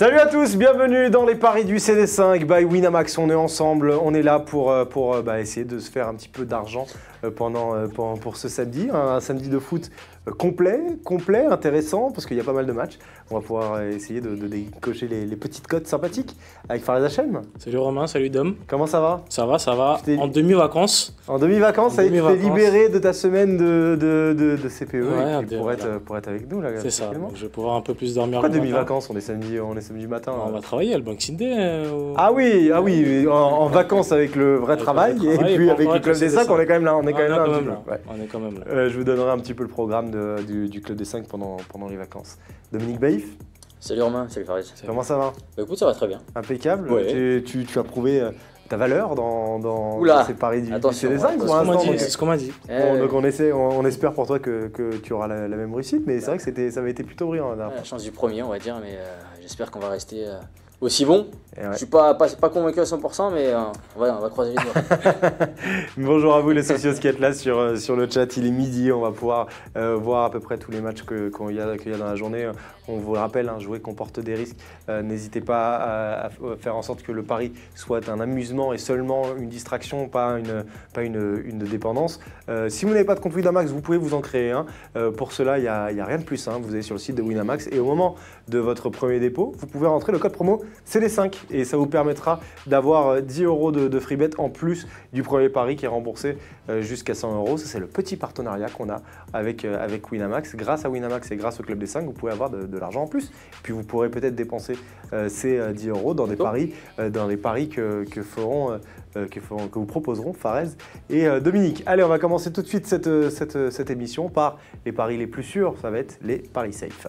Salut à tous, bienvenue dans les paris du CD5 by Winamax. On est ensemble, on est là pour essayer de se faire un petit peu d'argent pour ce samedi. Un samedi de foot complet, intéressant, parce qu'il y a pas mal de matchs. On va pouvoir essayer de décocher les petites cotes sympathiques avec Fares Hachem. Salut Romain, salut Dom. Comment ça va? Ça va. En demi-vacances. En demi-vacances, ça y est, tu t'es libéré de ta semaine de CPE ouais, pour être avec nous là. C'est ça, donc je vais pouvoir un peu plus dormir. Pourquoi demi-vacances? On est samedi matin. On va travailler à le Boxing Day. Ah oui, en vacances avec le vrai travail, et puis avec le Club des 5, on est quand même là. On est quand même là. Je vous donnerai un petit peu le programme du Club des 5 pendant les vacances. Dominique Baïf. Salut Romain, salut Fares. Comment ça va? Bah écoute, ça va très bien. Impeccable. Ouais. Tu as prouvé ta valeur dans ces paris du CD5 pour l'instant. C'est ce qu'on m'a dit. Donc on espère pour toi que tu auras la même réussite, mais c'est vrai que ça avait été plutôt brillant. La chance du premier, on va dire, mais j'espère qu'on va rester aussi bon. Ouais. Je suis pas convaincu à 100%, mais on va croiser les doigts. Bonjour à vous les socios qui êtes là sur le chat, il est midi, on va pouvoir voir à peu près tous les matchs qu'il y a dans la journée. On vous le rappelle, jouer comporte des risques. N'hésitez pas à faire en sorte que le pari soit un amusement et seulement une distraction, pas une dépendance. Si vous n'avez pas de compte Winamax, vous pouvez vous en créer un. Pour cela, il n'y a rien de plus simple. Vous allez sur le site de Winamax et au moment de votre premier dépôt, vous pouvez rentrer le code promo CD5 et ça vous permettra d'avoir 10 € de free bet en plus du premier pari qui est remboursé jusqu'à 100 €. Ça, c'est le petit partenariat qu'on a avec Winamax. Grâce à Winamax et grâce au Club des 5, vous pouvez avoir de l'argent en plus. Puis vous pourrez peut-être dépenser ces 10 € dans des paris que vous proposeront Fares et Dominique. Allez, on va commencer tout de suite cette émission par les paris les plus sûrs. Ça va être les paris safe.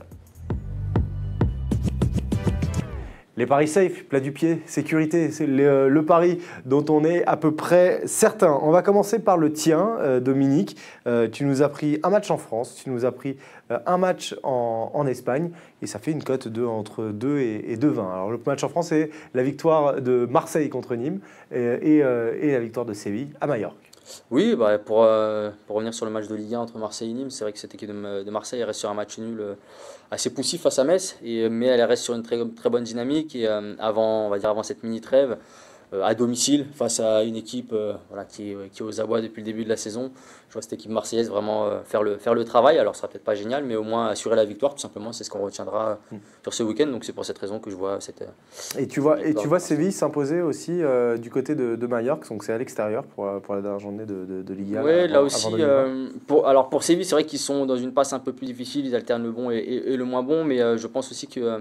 Les paris safe, plat du pied, sécurité, c'est le pari dont on est à peu près certain. On va commencer par le tien, Dominique. Tu nous as pris un match en France, tu nous as pris un match en Espagne et ça fait une cote entre 2 et 2,20. Alors le match en France, c'est la victoire de Marseille contre Nîmes et la victoire de Séville à Majorque. Oui, pour revenir sur le match de Ligue 1 entre Marseille et Nîmes, c'est vrai que cette équipe de Marseille reste sur un match nul assez poussif face à Metz, mais elle reste sur une très, très bonne dynamique. Et avant cette mini-trêve, à domicile, face à une équipe qui est aux abois depuis le début de la saison, je vois cette équipe marseillaise vraiment faire le travail. Alors, ce sera peut-être pas génial, mais au moins assurer la victoire, tout simplement. C'est ce qu'on retiendra sur ce week-end. Donc, c'est pour cette raison que je vois cette. Et tu vois Séville s'imposer aussi du côté de Majorque, donc c'est à l'extérieur pour la dernière journée de Ligue 1. Oui, là aussi. Pour Séville, c'est vrai qu'ils sont dans une passe un peu plus difficile. Ils alternent le bon et le moins bon, mais je pense aussi que.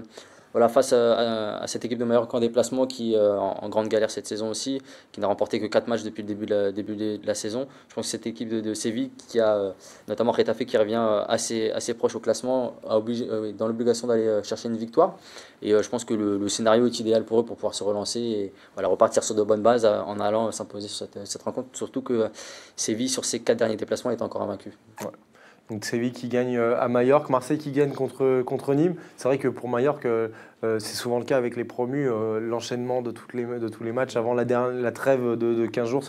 Face à cette équipe de Majorque en déplacement qui est en grande galère cette saison aussi, qui n'a remporté que 4 matchs depuis le début de la saison. Je pense que cette équipe de Séville, qui a notamment Retafe qui revient assez proche au classement, dans l'obligation d'aller chercher une victoire. Et je pense que le scénario est idéal pour eux pour pouvoir se relancer et repartir sur de bonnes bases en allant s'imposer sur cette rencontre. Surtout que Séville, sur ses 4 derniers déplacements, est encore invaincu. Ouais. Donc Séville qui gagne à Majorque, Marseille qui gagne contre Nîmes. C'est vrai que pour Majorque, c'est souvent le cas avec les promus, l'enchaînement de tous les matchs avant la trêve de 15 jours,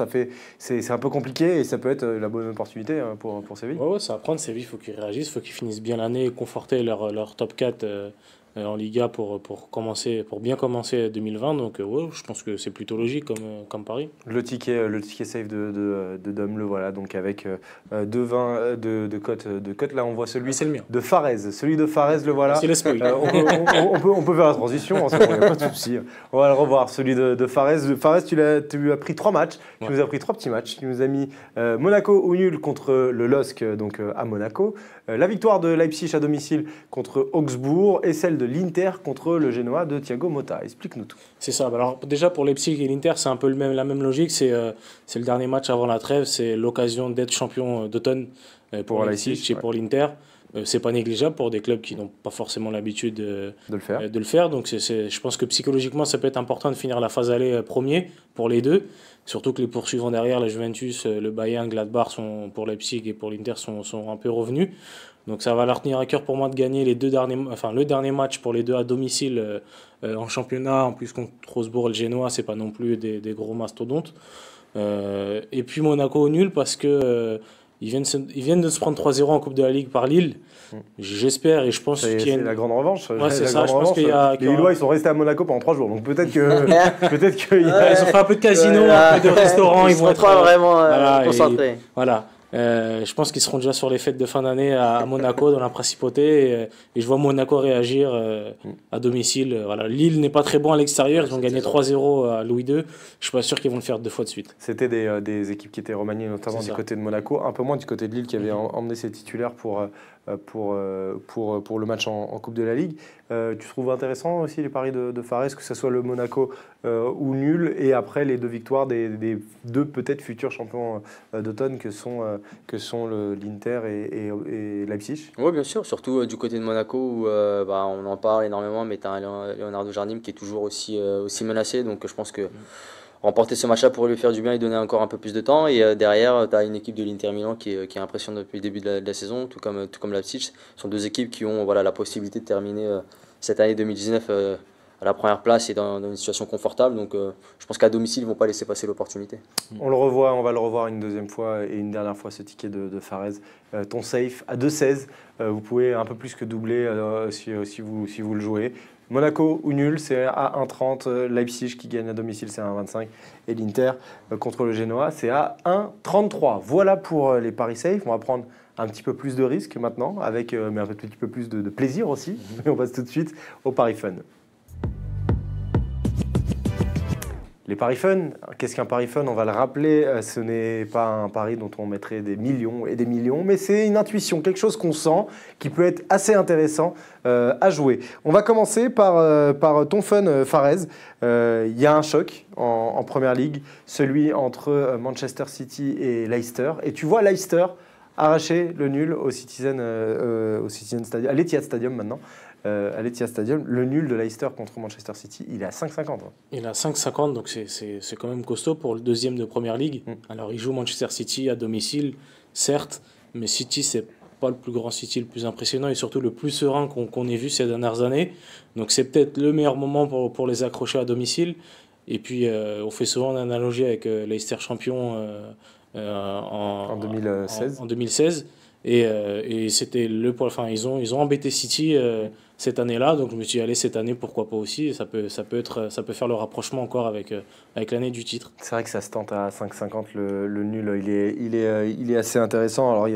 c'est un peu compliqué et ça peut être la bonne opportunité pour Séville. Ouais, ça va prendre. Séville, il faut qu'ils réagissent, il faut qu'ils finissent bien l'année et conforter leur top 4 en Liga pour bien commencer 2020. Donc je pense que c'est plutôt logique comme pari. Le ticket safe de Dom, le voilà, donc avec 2,20 de cote. Là on voit celui de Fares. Celui de Fares, le voilà. C'est le spoil. On peut faire la transition, il n'y a pas de souci. On va le revoir, celui de Fares. Fares, tu as pris 3 matchs, tu nous as pris 3 petits matchs. Tu nous as mis Monaco ou nul contre le LOSC, donc à Monaco. La victoire de Leipzig à domicile contre Augsbourg et celle de l'Inter contre le Genoa de Thiago Motta. Explique-nous tout. C'est ça. Alors déjà pour Leipzig et l'Inter, c'est un peu la même logique. C'est le dernier match avant la trêve. C'est l'occasion d'être champion d'automne pour Leipzig et pour l'Inter. C'est pas négligeable pour des clubs qui n'ont pas forcément l'habitude de le faire. Donc je pense que psychologiquement, ça peut être important de finir la phase aller premier pour les deux. Surtout que les poursuivants derrière, la Juventus, le Bayern, Gladbach, pour Leipzig et pour l'Inter sont un peu revenus. Donc ça va leur tenir à cœur pour moi de gagner le dernier match pour les deux à domicile en championnat. En plus contre Augsbourg et le Genoa, c'est pas non plus des gros mastodontes. Et puis Monaco au nul parce que Ils viennent de se prendre 3-0 en Coupe de la Ligue par Lille. J'espère et je pense qu'il y a C'est la grande revanche. Ouais, c'est ça. Je pense qu'il y a... Les Lillois, ils sont restés à Monaco pendant 3 jours. Donc peut-être que... Ils ont fait un peu de casino, un peu de restaurant. Ils vont être pas vraiment concentrés. Voilà. Je pense qu'ils seront déjà sur les fêtes de fin d'année à Monaco, dans la principauté. Et je vois Monaco réagir à domicile. Voilà. Lille n'est pas très bon à l'extérieur. Ils ont gagné 3-0 à Louis II. Je ne suis pas sûr qu'ils vont le faire 2 fois de suite. C'était des équipes qui étaient remaniées, notamment du côté de Monaco. Un peu moins du côté de Lille, qui avait emmené ses titulaires pour le match en Coupe de la Ligue. Tu trouves intéressant aussi les paris de Fares, que ce soit le Monaco ou nul, et après les 2 victoires des 2 peut-être futurs champions d'automne que sont l'Inter et Leipzig? Oui, bien sûr, surtout du côté de Monaco où on en parle énormément, mais tu as un Leonardo Jardim qui est toujours aussi menacé, donc je pense que remporter ce match-là pourrait lui faire du bien et donner encore un peu plus de temps. Et derrière, tu as une équipe de l'Inter Milan qui est impressionnante depuis le début de la saison, tout comme Leipzig. Ce sont 2 équipes qui ont la possibilité de terminer cette année 2019 à la première place et dans une situation confortable. Donc je pense qu'à domicile, ils ne vont pas laisser passer l'opportunité. On va le revoir une deuxième fois et une dernière fois, ce ticket de Fares. Ton safe à 2,16, vous pouvez un peu plus que doubler si vous le jouez. Monaco ou nul, c'est à 1,30. Leipzig qui gagne à domicile, c'est à 1,25. Et l'Inter contre le Genoa, c'est à 1,33. Voilà pour les paris safe. On va prendre un petit peu plus de risques maintenant, mais un petit peu plus de plaisir aussi. On passe tout de suite au paris fun. Les paris fun, qu'est-ce qu'un pari fun? On va le rappeler, ce n'est pas un pari dont on mettrait des millions et des millions, mais c'est une intuition, quelque chose qu'on sent, qui peut être assez intéressant à jouer. On va commencer par ton fun, Fares. Il y a un choc en Première Ligue, celui entre Manchester City et Leicester. Et tu vois Leicester arracher le nul au Citizen Stadium, à l'Etihad Stadium maintenant. À l'Etihad Stadium, le nul de Leicester contre Manchester City, il est à 5,50. Il est à 5,50, donc c'est quand même costaud pour le 2e de Première Ligue. Alors il joue Manchester City à domicile, certes, mais City, c'est pas le plus grand City, le plus impressionnant et surtout le plus serein qu'on ait vu ces dernières années. Donc c'est peut-être le meilleur moment pour les accrocher à domicile. Et puis on fait souvent l'analogie avec Leicester champion en 2016. En 2016. Et c'était ils ont embêté City cette année-là, donc je me suis dit allez, cette année pourquoi pas aussi, ça peut faire le rapprochement encore avec l'année du titre. C'est vrai que ça se tente à 5,50 le nul, il est assez intéressant. Alors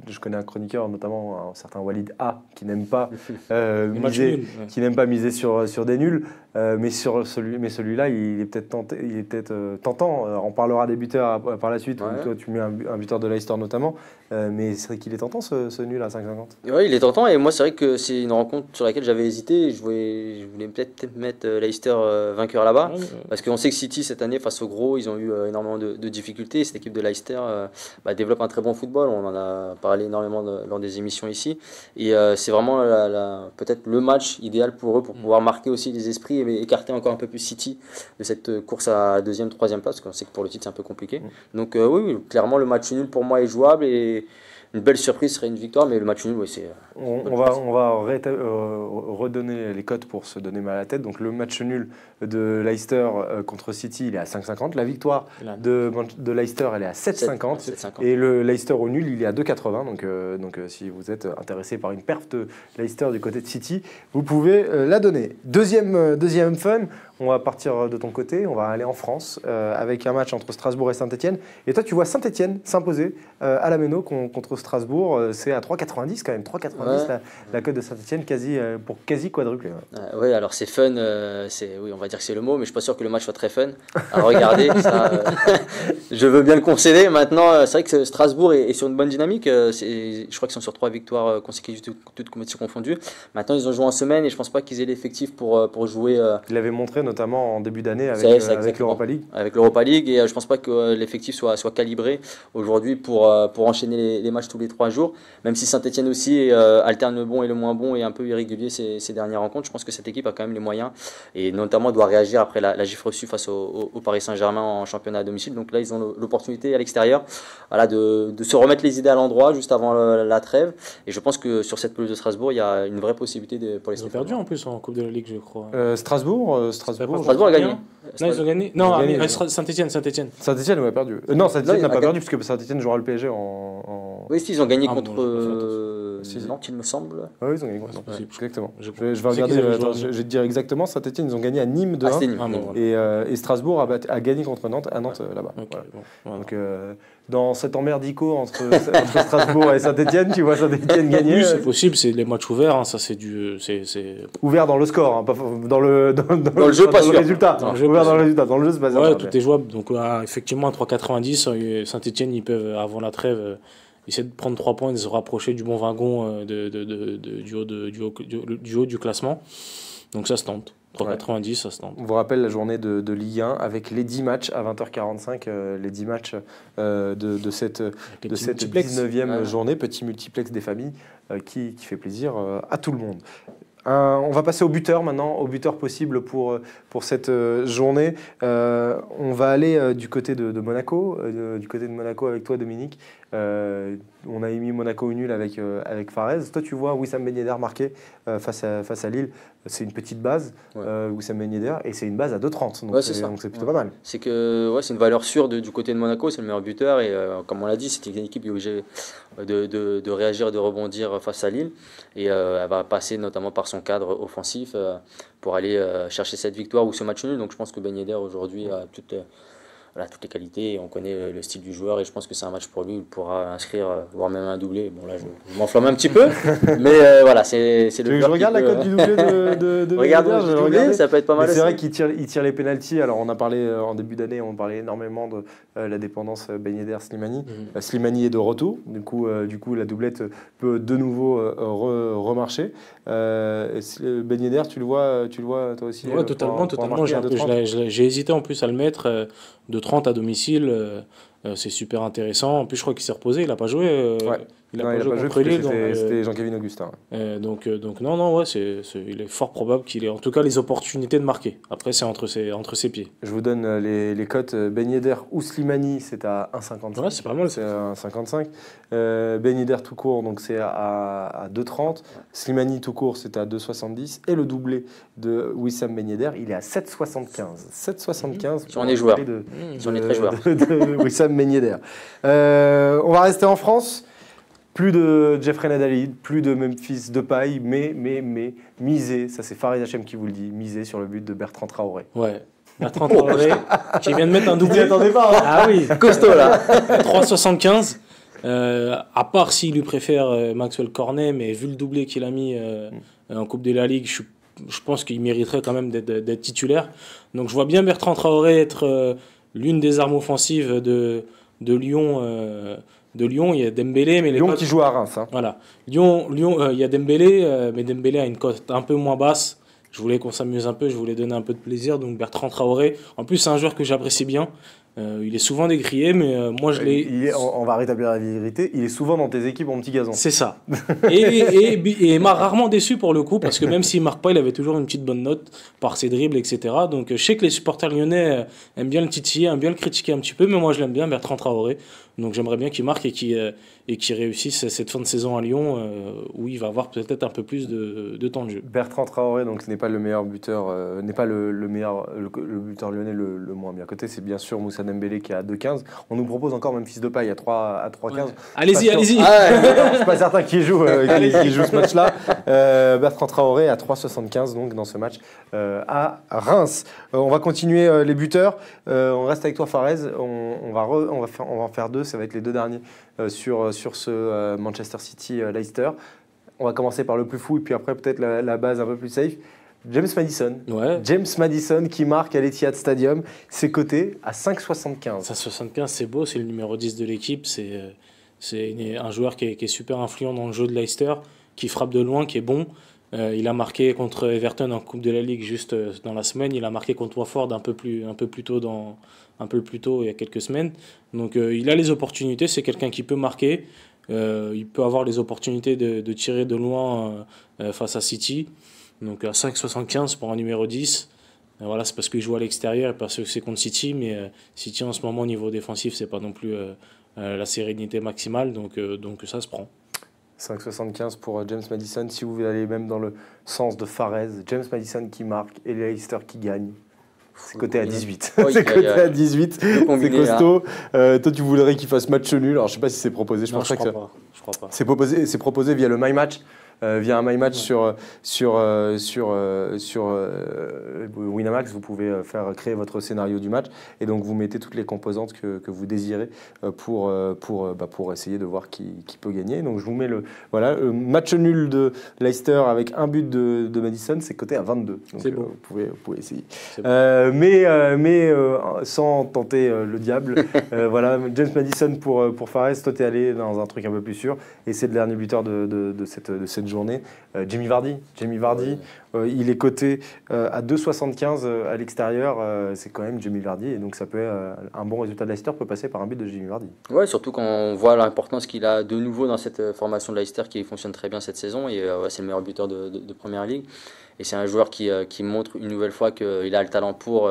je connais un chroniqueur, notamment un certain Walid A, qui n'aime pas miser sur des nuls, mais celui-là il est peut-être tentant. On parlera des buteurs par la suite. Ouais. Toi tu mets un buteur de Leicester notamment, mais c'est vrai qu'il est tentant ce nul à 5,50. Oui, il est tentant, et moi c'est vrai que c'est une rencontre sur laquelle j'avais hésité. Je voulais peut-être mettre Leicester vainqueur là-bas, parce qu'on sait que City cette année face aux gros, ils ont eu énormément de difficultés. Cette équipe de Leicester développe un très bon football, on en a parlé énormément lors des émissions ici, et c'est vraiment peut-être le match idéal pour eux pour pouvoir marquer aussi les esprits et écarter encore un peu plus City de cette course à 2e, 3e place, parce qu'on sait que pour le titre c'est un peu compliqué. Donc oui, clairement le match nul pour moi est jouable, et une belle surprise serait une victoire, mais le match nul, oui, c'est... On va redonner les cotes pour se donner mal à la tête. Donc le match nul de Leicester contre City, il est à 5,50. La victoire de Leicester, elle est à 7,50. Et le Leicester au nul, il est à 2,80. Donc si vous êtes intéressé par une perf de Leicester du côté de City, vous pouvez la donner. Deuxième fun, on va partir de ton côté, on va aller en France avec un match entre Strasbourg et Saint-Etienne. Et toi, tu vois Saint-Etienne s'imposer à la Méno contre Strasbourg. C'est à 3,90 quand même. 3,90 la cote de Saint-Etienne, quasi quadruplé. Oui, alors c'est fun, oui, on va dire que c'est le mot, mais je ne suis pas sûr que le match soit très fun à regarder. Je veux bien le concéder. Maintenant, c'est vrai que Strasbourg est sur une bonne dynamique. Je crois qu'ils sont sur 3 victoires consécutives, toutes compétitions confondues. Maintenant, ils ont joué en semaine et je ne pense pas qu'ils aient l'effectif pour jouer. Ils l'avaient montré notamment en début d'année avec l'Europa League. Avec l'Europa League, et je ne pense pas que l'effectif soit calibré aujourd'hui pour enchaîner les matchs tous les 3 jours. Même si Saint-Etienne aussi alterne le bon et le moins bon et un peu irrégulier ces dernières rencontres, je pense que cette équipe a quand même les moyens et notamment doit réagir après la gifle reçue face au Paris Saint-Germain en championnat à domicile. Donc là, ils ont l'opportunité à l'extérieur de se remettre les idées à l'endroit juste avant la trêve. Et je pense que sur cette pelouse de Strasbourg, il y a une vraie possibilité pour les Stéphanois. Ils ont perdu en plus en Coupe de la Ligue, je crois. Strasbourg a gagné. Non, ils ont gagné. Non, Saint-Etienne. Saint-Etienne, ouais, perdu. Non, Saint-Etienne n'a pas perdu puisque Saint-Etienne jouera le PSG en Oui, si, ils ont gagné Ah, contre Si. Nantes, il me semble. Oui, ils ont gagné contre Nantes. possible. Exactement. Je Je vais sais regarder, qu'ils avaient attends, joué à je vais te dire exactement. Saint-Etienne, ils ont gagné à Nîmes de 1. C'était Nîmes. Ah, bon, Nîmes. voilà. Et Strasbourg a gagné contre Nantes, à Nantes là-bas. Ok, Voilà. bon, voilà. Donc, dans cet emmerdico entre Strasbourg et Saint-Etienne, tu vois Saint-Etienne gagner. Oui, c'est possible, c'est les matchs ouverts, hein, ça c'est Ouvert dans le score, hein, pas dans le jeu, pas dans le sûr. résultat. Dans le jeu, Ouvert pas dans le sûr. résultat. Dans le jeu, c'est pas ça. Ouais, tout est jouable. Donc effectivement, à 3,90, Saint-Etienne, ils peuvent, avant la trêve, essayer de prendre 3 points et de se rapprocher du bon wagon du haut du classement. Donc ça se tente. 3,90, ça se tente. On vous rappelle la journée de Ligue 1 avec les 10 matchs à 20h45, les 10 matchs de cette 19e journée, petit multiplex des familles qui fait plaisir à tout le monde. On va passer au buteur maintenant, au buteur possible pour cette journée. On va aller du côté de Monaco, avec toi Dominique. On a émis Monaco nul avec Farez. Toi tu vois Wissam Ben Yedder marqué face à Lille. C'est une petite base, Wissam Ben Yedder, et c'est une base à 2,30. Donc c'est plutôt pas mal. C'est que c'est une valeur sûre du côté de Monaco, c'est le meilleur buteur et comme on l'a dit, c'est une équipe qui est obligée de réagir et de rebondir face à Lille et elle va passer notamment par son cadre offensif pour aller chercher cette victoire ou ce match nul. Donc je pense que Ben Yedder aujourd'hui a toutes les qualités et on connaît le style du joueur et je pense que c'est un match pour lui où il pourra inscrire voire même un doublé. Bon là je m'enflamme un petit peu mais voilà, c'est le Je regarde la cote du doublé de regarde Ben le doublé, ça peut être pas mal. C'est vrai qu'il tire les pénaltys. Alors on a parlé en début d'année, on parlait énormément de la dépendance Ben Yedder-Slimani. Slimani est de retour, du coup la doublette peut de nouveau remarcher. Ben Yedder, tu le vois toi aussi? Ouais, totalement. J'ai hésité en plus à le mettre de 30 à domicile. C'est super intéressant. En plus, je crois qu'il s'est reposé. Il n'a pas joué. Il n'a pas joué contre Lille. C'était Jean-Kévin Augustin. Donc non, il est fort probable qu'il ait en tout cas les opportunités de marquer. Après, c'est entre ses pieds. Je vous donne les cotes. Ben Yedder ou Slimani, c'est à 1,55. Ouais, c'est pas mal. C'est à 1,55. Ben Yedder tout court, donc c'est à 2,30. Slimani tout court, c'est à 2,70. Et le doublé de Wissam Ben Yedder, il est à 7,75. 7,75. Sur les joueurs. Sur les très joueurs. De Wissam Ben Yedder. On va rester en France. Plus de Jeffrey Nadalid, plus de Memphis Depay, mais misez, ça c'est Farid Hachem qui vous le dit, misez sur le but de Bertrand Traoré. Ouais, Bertrand Traoré, qui vient de mettre un doublé. Vous n'y attendez pas, hein? Ah oui, costaud là. 3,75. À part s'il lui préfère Maxwell Cornet, mais vu le doublé qu'il a mis en Coupe de la Ligue, je pense qu'il mériterait quand même d'être titulaire. Donc je vois bien Bertrand Traoré être l'une des armes offensives de Lyon. Il y a Dembélé, mais Lyon qui joue à Reims. Hein. Voilà. Lyon, il y a Dembélé, mais Dembélé a une cote un peu moins basse. Je voulais qu'on s'amuse un peu, je voulais donner un peu de plaisir. Donc Bertrand Traoré, en plus c'est un joueur que j'apprécie bien. Il est souvent décrié, mais moi je l'ai. On va rétablir la vérité. Il est souvent dans tes équipes en petit gazon. C'est ça. Et il m'a rarement déçu pour le coup, parce que même s'il marque pas, il avait toujours une petite bonne note par ses dribbles, etc. Donc je sais que les supporters lyonnais aiment bien le titiller, aiment bien le critiquer un petit peu, mais moi je l'aime bien, Bertrand Traoré. Donc j'aimerais bien qu'il marque et qu'il réussisse cette fin de saison à Lyon, où il va avoir peut-être un peu plus de temps de jeu. Bertrand Traoré, donc ce n'est pas le meilleur buteur, n'est pas le buteur lyonnais le moins bien coté. C'est bien sûr Moussa Dembélé qui est à 2,15. On nous propose encore Memphis Depay à 3,15. Ouais. Allez-y. Je suis pas certain qu'il joue ce match-là. Bertrand Traoré à 3,75 donc dans ce match à Reims. On va continuer les buteurs. On reste avec toi Farez. On va en faire deux. Ça va être les deux derniers sur ce Manchester City Leicester. On va commencer par le plus fou et puis après peut-être la base un peu plus safe. James Maddison. Ouais. James Maddison qui marque à l'Etihad Stadium. C'est coté à 5,75. 5,75, c'est beau. C'est le numéro 10 de l'équipe. C'est un joueur qui est super influent dans le jeu de Leicester, qui frappe de loin, qui est bon. Il a marqué contre Everton en Coupe de la Ligue juste dans la semaine. Il a marqué contre Watford un peu plus tôt il y a quelques semaines. Donc il a les opportunités. C'est quelqu'un qui peut marquer. Il peut avoir les opportunités de tirer de loin face à City. Donc à 5,75 pour un numéro 10. Voilà, c'est parce qu'il joue à l'extérieur et parce que c'est contre City. Mais City en ce moment au niveau défensif, c'est pas non plus la sérénité maximale. Donc ça se prend. 5,75 pour James Maddison. Si vous voulez aller même dans le sens de Farez, James Maddison qui marque et Leicester qui gagne. C'est coté à 18. Oui, c'est coté à 18. C'est costaud. Toi, tu voudrais qu'il fasse match nul. Alors, je ne sais pas si c'est proposé. Je crois pas. C'est proposé via le My Match. Via un My Match sur Winamax, vous pouvez créer votre scénario du match et donc vous mettez toutes les composantes que vous désirez pour essayer de voir qui peut gagner. Donc je vous mets le match nul de Leicester avec un but de Maddison, c'est coté à 22. Donc vous pouvez essayer. Mais sans tenter le diable. Voilà, James Maddison pour Fares. Toi, tu es allé dans un truc un peu plus sûr et c'est le dernier buteur de cette journée. Jamie Vardy, il est coté à 2,75 à l'extérieur. C'est quand même Jamie Vardy et donc ça peut un bon résultat de Leicester peut passer par un but de Jamie Vardy. Ouais, surtout quand on voit l'importance qu'il a de nouveau dans cette formation de Leicester qui fonctionne très bien cette saison et c'est le meilleur buteur de Première Ligue et c'est un joueur qui montre une nouvelle fois qu'il a le talent pour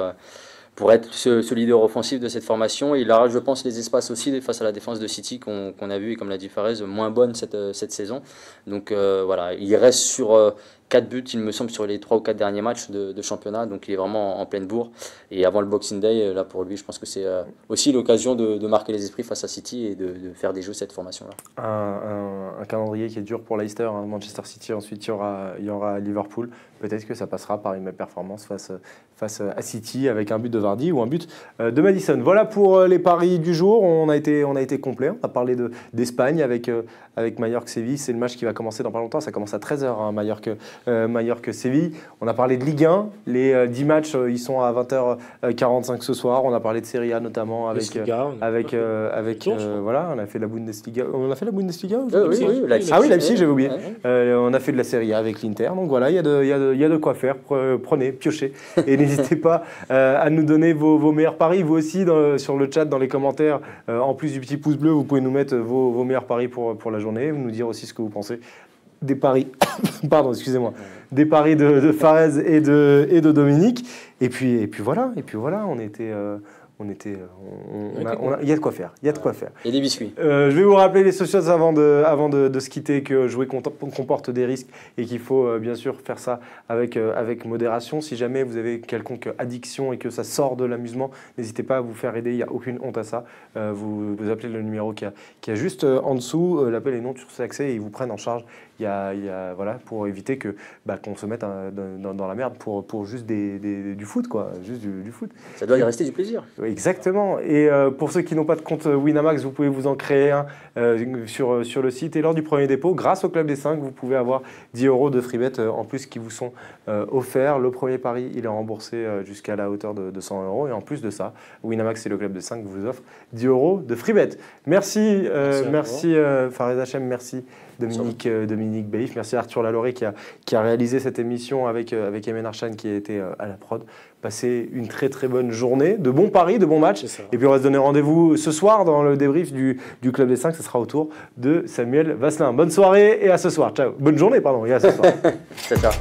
être ce leader offensif de cette formation. Et il aura, je pense, les espaces aussi face à la défense de City qu'on a vu, et comme l'a dit Fares, moins bonne cette saison. Donc voilà, il reste sur 4 buts, il me semble, sur les 3 ou 4 derniers matchs de championnat. Donc il est vraiment en pleine bourre. Et avant le Boxing Day, là pour lui, je pense que c'est aussi l'occasion de marquer les esprits face à City et de faire des jeux cette formation-là. Un calendrier qui est dur pour Leicester, hein. Manchester City, ensuite il y aura Liverpool. Peut-être que ça passera par une même performance face à City avec un but de Vardy ou un but de Maddison. Voilà pour les paris du jour. On a été complet. On a parlé d'Espagne avec Mallorca-Séville. C'est le match qui va commencer dans pas longtemps. Ça commence à 13h, hein, Mallorca-Séville. On a parlé de Ligue 1. Les 10 matchs, ils sont à 20h45 ce soir. On a parlé de Serie A notamment on a fait la Bundesliga. On a fait la Bundesliga oui, Leipzig, j'avais oublié. On a fait de la Serie A avec l'Inter. Donc voilà, il y a de quoi faire. Prenez, piochez. Et n'hésitez pas à nous donner vos meilleurs paris. Vous aussi, sur le chat, dans les commentaires, en plus du petit pouce bleu, vous pouvez nous mettre vos meilleurs paris pour la journée. Vous nous dire aussi ce que vous pensez des paris, des paris de Fares et de Dominique. Et puis voilà, il y a de quoi faire. Il y a des biscuits. Je vais vous rappeler les socios avant de se quitter que jouer comporte des risques et qu'il faut bien sûr faire ça avec modération. Si jamais vous avez quelconque addiction et que ça sort de l'amusement, n'hésitez pas à vous faire aider. Il n'y a aucune honte à ça. Vous appelez le numéro qui a juste en dessous. L'appel est non surtaxé et ils vous prennent en charge. Voilà, pour éviter qu'on se mette dans la merde pour juste du foot, quoi. Juste du foot. Ça doit y rester du plaisir. Exactement. Et pour ceux qui n'ont pas de compte Winamax, vous pouvez vous en créer un sur le site. Et lors du premier dépôt, grâce au Club des 5, vous pouvez avoir 10 € de free bet en plus qui vous sont offerts. Le premier pari, il est remboursé jusqu'à la hauteur de 100 €. Et en plus de ça, Winamax et le Club des 5 vous offrent 10 € de free bet. Merci Fares Hachem, merci Dominique Baïf, merci Arthur Lalaurie qui a réalisé cette émission avec Emen Archan qui a été à la prod. Passez une très très bonne journée, de bons paris, de bons matchs. Et puis on va se donner rendez-vous ce soir dans le débrief du Club des 5. Ce sera au tour de Samuel Vasselin. Bonne soirée et à ce soir. Ciao. Bonne journée, pardon, et à ce soir. Ciao.